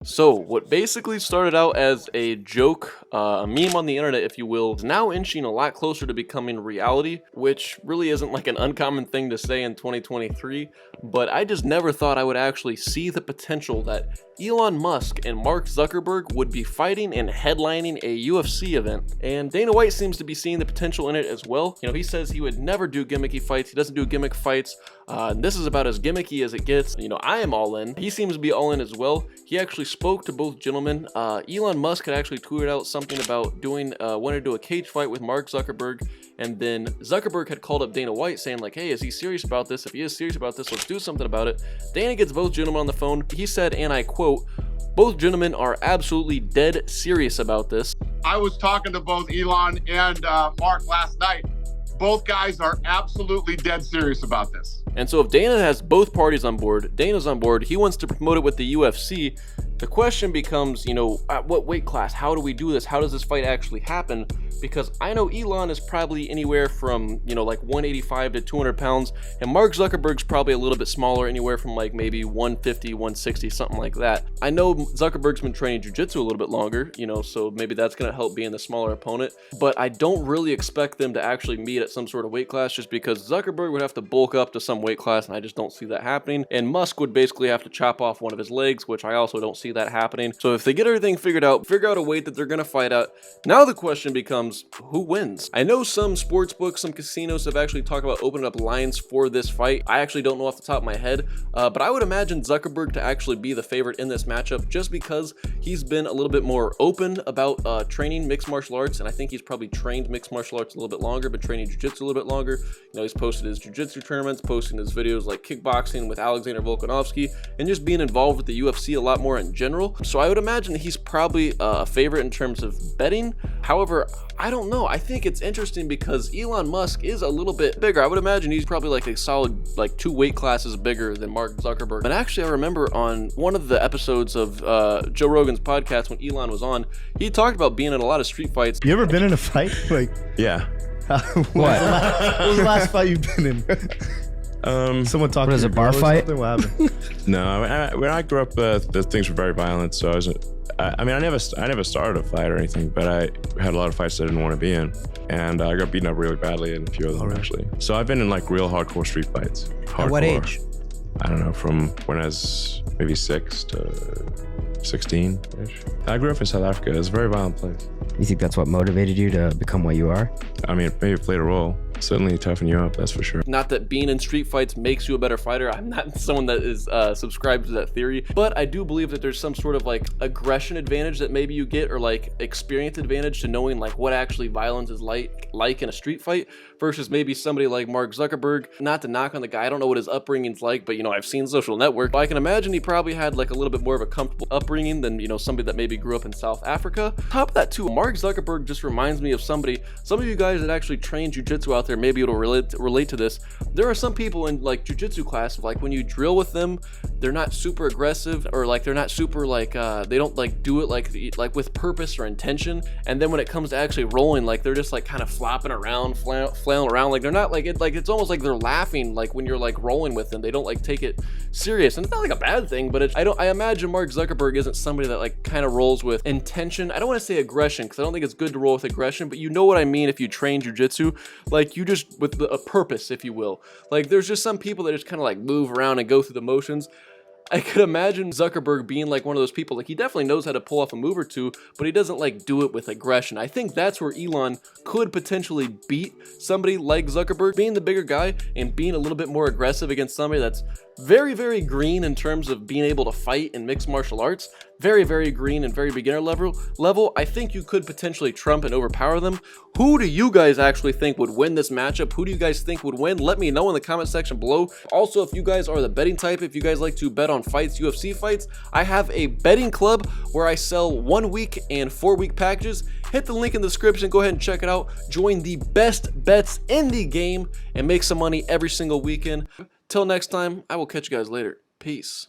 So, what basically started out as a joke, a meme on the internet, if you will, is now inching a lot closer to becoming reality, which really isn't like an uncommon thing to say in 2023, but I just never thought I would actually see the potential that Elon Musk and Mark Zuckerberg would be fighting and headlining a UFC event. And Dana White seems to be seeing the potential in it as well. You know, he says he would never do gimmicky fights. He doesn't do gimmick fights. This is about as gimmicky as it gets. You know, I am all in. He seems to be all in as well. He actually spoke to both gentlemen. Elon Musk had actually tweeted out something about doing, wanted to do a cage fight with Mark Zuckerberg. And then Zuckerberg had called up Dana White saying like, hey, is he serious about this? If he is serious about this, let's do something about it. Dana gets both gentlemen on the phone. He said, and I quote, both gentlemen are absolutely dead serious about this. I was talking to both Elon and Mark last night. Both guys are absolutely dead serious about this. And so if Dana has both parties on board, Dana's on board, he wants to promote it with the UFC, the question becomes, you know, at what weight class? How do we do this? How does this fight actually happen? Because I know Elon is probably anywhere from, you know, like 185 to 200 pounds, and Mark Zuckerberg's probably a little bit smaller, anywhere from like maybe 150, 160, something like that. I know Zuckerberg's been training jiu-jitsu a little bit longer, you know, so maybe that's going to help being the smaller opponent, but I don't really expect them to actually meet at some sort of weight class, just because Zuckerberg would have to bulk up to some weight class, and I just don't see that happening, and Musk would basically have to chop off one of his legs, which I also don't see that happening. So if they get everything figured out, figure out a weight that they're going to fight at, now the question becomes, who wins? I know some sports books, some casinos have actually talked about opening up lines for this fight. I actually don't know off the top of my head, but I would imagine Zuckerberg to actually be the favorite in this matchup, just because he's been a little bit more open about training mixed martial arts, and I think he's probably trained mixed martial arts a little bit longer, been training jiu-jitsu a little bit longer. You know, he's posted his jiu-jitsu tournaments, posting his videos like kickboxing with Alexander Volkanovski, and just being involved with the UFC a lot more in general. So I would imagine he's probably a favorite in terms of betting. However, I don't know. I think it's interesting because Elon Musk is a little bit bigger. I would imagine he's probably like a solid like 2 weight classes bigger than Mark Zuckerberg. And actually, I remember on one of the episodes of Joe Rogan's podcast when Elon was on, he talked about being in a lot of street fights. You ever been in a fight? Like, yeah. what was the last fight you've been in? Someone talked. What is a bar fight? What happened? No, when I grew up, the things were very violent. So I never started a fight or anything, but I had a lot of fights that I didn't want to be in, and I got beaten up really badly in a few of them actually. So I've been in like real hardcore street fights. Hardcore. At what age? I don't know, from when I was maybe 6 to 16-ish. I grew up in South Africa. It's a very violent place. You think that's what motivated you to become what you are? I mean, maybe it played a role. Certainly toughen you up, that's for sure. Not that being in street fights makes you a better fighter. I'm not someone that is subscribed to that theory, but I do believe that there's some sort of like aggression advantage that maybe you get, or like experience advantage to knowing like what actually violence is like in a street fight versus maybe somebody like Mark Zuckerberg. Not to knock on the guy, I don't know what his upbringing's like, but you know, I've seen Social Network. But I can imagine he probably had like a little bit more of a comfortable upbringing than, you know, somebody that maybe grew up in South Africa. Top of that too, Mark Zuckerberg just reminds me of somebody, some of you guys that actually train jiu-jitsu out there, maybe it'll relate to this. There are some people in like jiu-jitsu class, like when you drill with them, they're not super aggressive, or like they're not super like they don't like do it like with purpose or intention, and then when it comes to actually rolling, like they're just like kind of flopping around, flailing around, like they're not like it, like it's almost like they're laughing like when you're like rolling with them. They don't like take it serious, and it's not like a bad thing, but I imagine Mark Zuckerberg isn't somebody that like kind of rolls with intention. I don't want to say aggression, because I don't think it's good to roll with aggression, but you know what I mean. If you train jiu-jitsu, like you just with a purpose, if you will. Like there's just some people that just kind of like move around and go through the motions. I could imagine Zuckerberg being like one of those people, like he definitely knows how to pull off a move or two, but he doesn't like do it with aggression. I think that's where Elon could potentially beat somebody like Zuckerberg, being the bigger guy and being a little bit more aggressive against somebody that's very, very green in terms of being able to fight in mixed martial arts. Very, very green and very beginner level. I think you could potentially trump and overpower them. Who do you guys actually think would win this matchup? Who do you guys think would win? Let me know in the comment section below. Also, if you guys are the betting type, if you guys like to bet on fights, UFC fights, I have a betting club where I sell 1 week and 4 week packages. Hit the link in the description, go ahead and check it out. Join the best bets in the game and make some money every single weekend. Till next time, I will catch you guys later. Peace.